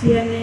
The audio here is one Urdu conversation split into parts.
CNA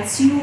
ICU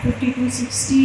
50 to 60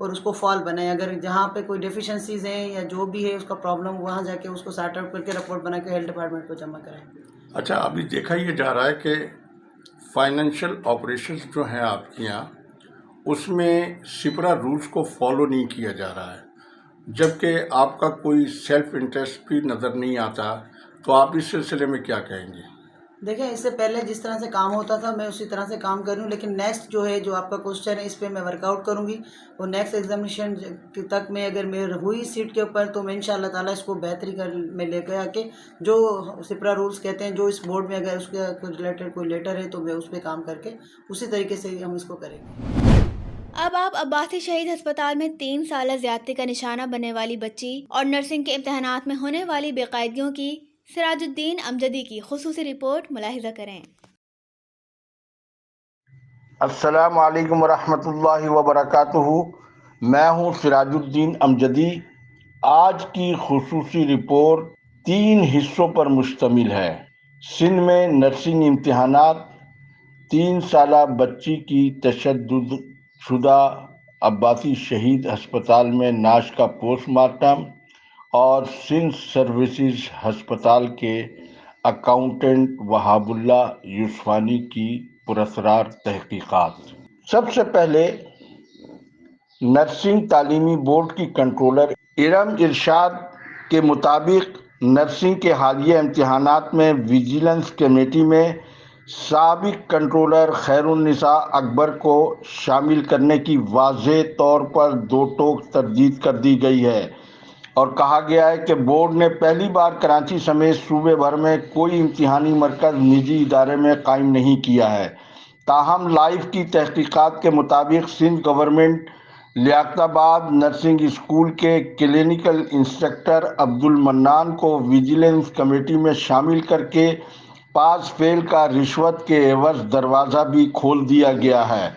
اور اس کو فال بنائیں. اگر جہاں پہ کوئی ڈیفیشنسیز ہیں یا جو بھی ہے اس کا پرابلم, وہاں جا کے اس کو سارٹ آؤٹ کر کے رپورٹ بنا کے ہیلتھ ڈپارٹمنٹ کو جمع کریں. اچھا، ابھی دیکھا یہ جا رہا ہے کہ فائنینشیل آپریشنز جو ہیں آپ کے یہاں, اس میں سپرا رولز کو فالو نہیں کیا جا رہا ہے, جبکہ آپ کا کوئی سیلف انٹرسٹ بھی نظر نہیں آتا, تو آپ اس سلسلے میں کیا کہیں گے؟ دیکھیں, اس سے پہلے جس طرح سے کام ہوتا تھا میں اسی طرح سے کام کر رہی ہوں, لیکن نیکسٹ جو ہے جو آپ کا کوشچن ہے اس پہ میں ورک آؤٹ کروں گی, اور نیکسٹ ایگزامینیشن تک میں اگر میں ہوئی سیٹ کے اوپر تو میں انشاءاللہ تعالیٰ اس کو بہتری میں لے کے آ کے جو سپرا رولز کہتے ہیں, جو اس بورڈ میں اگر اس کے ریلیٹڈ کوئی لیٹر ہے تو میں اس پہ کام کر کے اسی طریقے سے ہم اس کو کریں گے. اب آپ عباسی شہید ہسپتال میں 3 سالہ زیادتی کا نشانہ بننے والی بچی اور نرسنگ کے امتحانات میں ہونے والی بے قاعدگیوں کی سراج الدین امجدی کی خصوصی رپورٹ ملاحظہ کریں. السلام علیکم ورحمۃ اللہ وبرکاتہ. میں ہوں سراج الدین امجدی. آج کی خصوصی رپورٹ 3 حصوں پر مشتمل ہے. سندھ میں نرسنگ امتحانات, 3 سالہ بچی کی تشدد شدہ عباسی شہید ہسپتال میں نعش کا پوسٹ مارٹم, اور سندھ سروسز ہسپتال کے اکاؤنٹنٹ وہاب اللہ یوسفانی کی پراسرار تحقیقات. سب سے پہلے نرسنگ تعلیمی بورڈ کی کنٹرولر ارم ارشاد کے مطابق نرسنگ کے حالیہ امتحانات میں ویجیلنس کمیٹی میں سابق کنٹرولر خیر النساء اکبر کو شامل کرنے کی واضح طور پر 2 ٹوک تردید کر دی گئی ہے, اور کہا گیا ہے کہ بورڈ نے پہلی بار کراچی سمیت صوبے بھر میں کوئی امتحانی مرکز نجی ادارے میں قائم نہیں کیا ہے. تاہم لائف کی تحقیقات کے مطابق سندھ گورنمنٹ لیاقت آباد نرسنگ اسکول کے کلینیکل انسٹرکٹر عبد المنان کو ویجیلنس کمیٹی میں شامل کر کے پاس فیل کا رشوت کے عوض دروازہ بھی کھول دیا گیا ہے.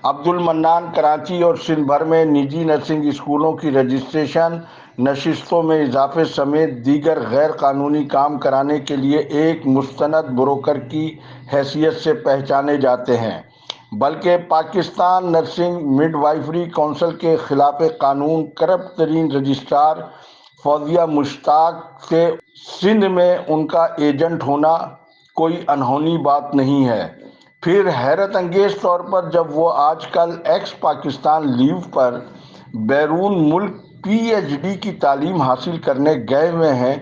عبد المنان کراچی اور سندھ بھر میں نجی نرسنگ اسکولوں کی رجسٹریشن, نشستوں میں اضافے سمیت دیگر غیر قانونی کام کرانے کے لیے ایک مستند بروکر کی حیثیت سے پہچانے جاتے ہیں, بلکہ پاکستان نرسنگ مڈ وائفری کونسل کے خلاف قانون کرپٹ ترین رجسٹرار فوزیہ مشتاق سے سندھ میں ان کا ایجنٹ ہونا کوئی انہونی بات نہیں ہے. پھر حیرت انگیز طور پر جب وہ آج کل ایکس پاکستان لیو پر بیرون ملک پی ایچ ڈی کی تعلیم حاصل کرنے گئے ہوئے ہیں,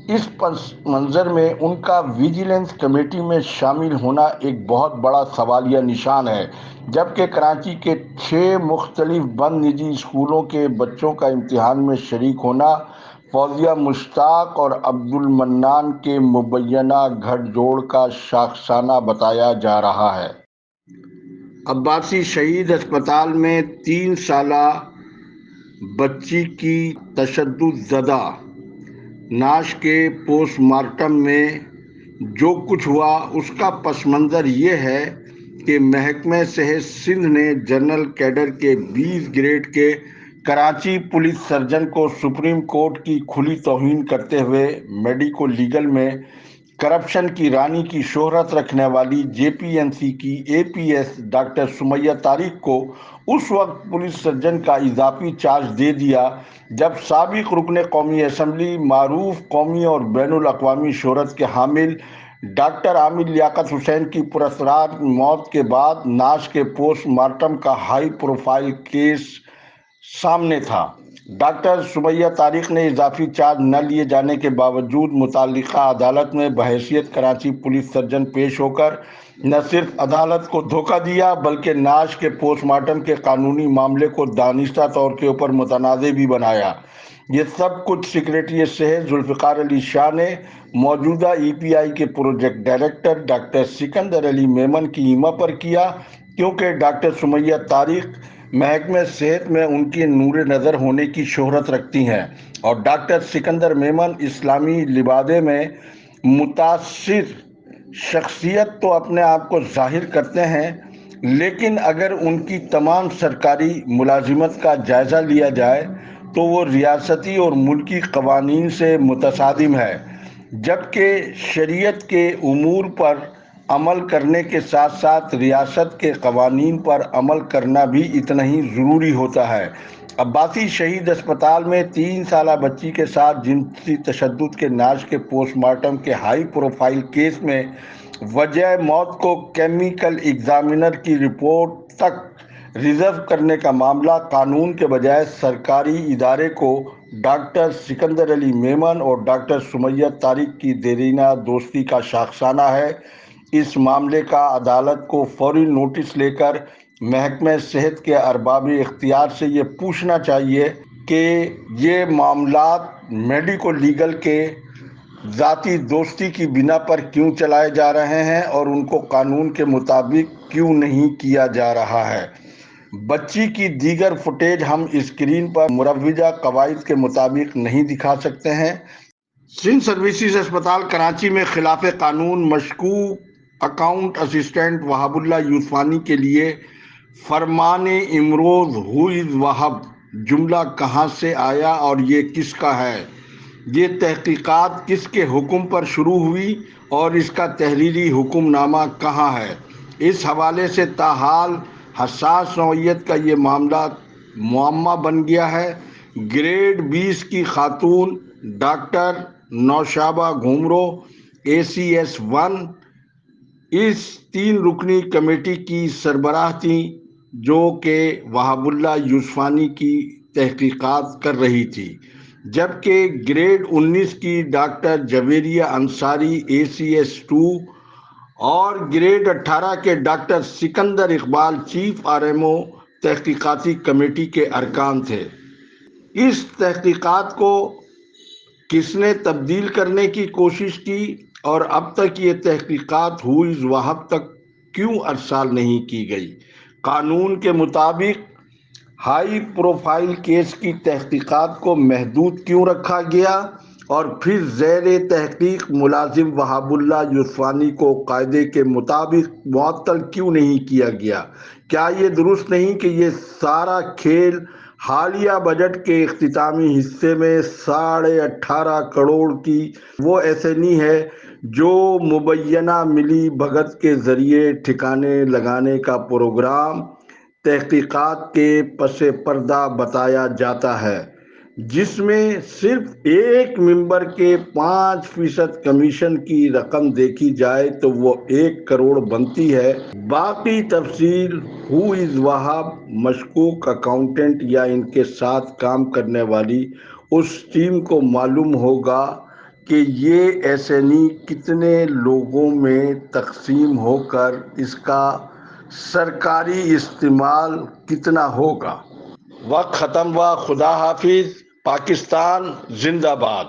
اس پس منظر میں ان کا ویجیلنس کمیٹی میں شامل ہونا ایک بہت بڑا سوالیہ نشان ہے, جبکہ کراچی کے 6 مختلف بند نجی اسکولوں کے بچوں کا امتحان میں شریک ہونا فوزیہ مشتاق اور عبد المنان کے مبینہ گھڑ جوڑ کا شاخسانہ بتایا جا رہا ہے. عباسی شہید ہسپتال میں 3 سالہ بچی کی تشدد زدہ نعش کے پوسٹ مارٹم میں جو کچھ ہوا اس کا پس منظر یہ ہے کہ محکمہ صحت سندھ نے جنرل کیڈر کے 20 گریڈ کے کراچی پولیس سرجن کو سپریم کورٹ کی کھلی توہین کرتے ہوئے میڈیکو لیگل میں کرپشن کی رانی کی شہرت رکھنے والی جے پی این سی کی A P S doctor Sumaiya Tariq کو اس وقت پولیس سرجن کا اضافی چارج دے دیا جب سابق رکن قومی اسمبلی, معروف قومی اور بین الاقوامی شہرت کے حامل ڈاکٹر عامر لیاقت حسین کی پراسرار موت کے بعد نعش کے پوسٹ مارٹم کا ہائی پروفائل کیس سامنے تھا. ڈاکٹر سمیہ طارق نے اضافی چارج نہ لیے جانے کے باوجود متعلقہ عدالت میں بحیثیت کراچی پولیس سرجن پیش ہو کر نہ صرف عدالت کو دھوکہ دیا بلکہ نعش کے پوسٹ مارٹم کے قانونی معاملے کو دانستہ طور کے اوپر متنازع بھی بنایا. یہ سب کچھ سیکریٹری صحت ذوالفقار علی شاہ نے موجودہ ای پی آئی کے پروجیکٹ ڈائریکٹر ڈاکٹر سکندر علی میمن کی ایما پر کیا, کیونکہ ڈاکٹر سمیہ طارق محکمہ صحت میں ان کی نور نظر ہونے کی شہرت رکھتی ہیں, اور ڈاکٹر سکندر میمن اسلامی لبادے میں متاثر شخصیت تو اپنے آپ کو ظاہر کرتے ہیں, لیکن اگر ان کی تمام سرکاری ملازمت کا جائزہ لیا جائے تو وہ ریاستی اور ملکی قوانین سے متصادم ہے, جبکہ شریعت کے امور پر عمل کرنے کے ساتھ ساتھ ریاست کے قوانین پر عمل کرنا بھی اتنا ہی ضروری ہوتا ہے۔ عباسی شہید اسپتال میں 3 سالہ بچی کے ساتھ جنسی تشدد کے نعش کے پوسٹ مارٹم کے ہائی پروفائل کیس میں وجہ موت کو کیمیکل ایگزامینر کی رپورٹ تک ریزرو کرنے کا معاملہ قانون کے بجائے سرکاری ادارے کو ڈاکٹر سکندر علی میمن اور ڈاکٹر سمیہ طارق کی دیرینہ دوستی کا شاخسانہ ہے۔ اس معاملے کا عدالت کو فوری نوٹس لے کر محکمہ صحت کے ارباب اختیار سے یہ پوچھنا چاہیے کہ یہ معاملات میڈیکو لیگل کے ذاتی دوستی کی بنا پر کیوں چلائے جا رہے ہیں اور ان کو قانون کے مطابق کیوں نہیں کیا جا رہا ہے۔ بچی کی دیگر فوٹیج ہم اسکرین پر مروجہ قواعد کے مطابق نہیں دکھا سکتے ہیں۔ سندھ سروسز اسپتال کراچی میں خلاف قانون مشکوک اکاؤنٹ اسسٹنٹ وہاب اللہ یوسفانی کے لیے فرمان امروز ہو از وہاب جملہ کہاں سے آیا اور یہ کس کا ہے؟ یہ تحقیقات کس کے حکم پر شروع ہوئی اور اس کا تحریری حکم نامہ کہاں ہے؟ اس حوالے سے تاحال حساس نوعیت کا یہ معمہ بن گیا ہے۔ گریڈ 20 کی خاتون ڈاکٹر نوشابہ گھومرو ACS 1 اس 3 رکنی کمیٹی کی سربراہ تھیں جو کہ وہاب اللہ یوسفانی کی تحقیقات کر رہی تھی، جبکہ گریڈ 19 کی ڈاکٹر جویریہ انصاری ACS 2 اور گریڈ 18 کے doctor Sikandar Iqbal chief RMO تحقیقاتی کمیٹی کے ارکان تھے۔ اس تحقیقات کو کس نے تبدیل کرنے کی کوشش کی اور اب تک یہ تحقیقات ہو از وہاب تک کیوں ارسال نہیں کی گئی؟ قانون کے مطابق ہائی پروفائل کیس کی تحقیقات کو محدود کیوں رکھا گیا اور پھر زیر تحقیق ملازم وہاب اللہ یوسفانی کو قاعدے کے مطابق معطل کیوں نہیں کیا گیا؟ کیا یہ درست نہیں کہ یہ سارا کھیل حالیہ بجٹ کے اختتامی حصے میں 18.5 کروڑ کی وہ ایسنی ہے جو مبینہ ملی بھگت کے ذریعے ٹھکانے لگانے کا پروگرام تحقیقات کے پس پردہ بتایا جاتا ہے، جس میں صرف ایک ممبر کے 5% کمیشن کی رقم دیکھی جائے تو وہ 1 کروڑ بنتی ہے۔ باقی تفصیل ہو از وہاب مشکوک اکاؤنٹنٹ یا ان کے ساتھ کام کرنے والی اس ٹیم کو معلوم ہوگا کہ یہ ایسنی کتنے لوگوں میں تقسیم ہو کر اس کا سرکاری استعمال کتنا ہوگا۔ وقت ختم ہوا۔ خدا حافظ۔ پاکستان زندہ باد۔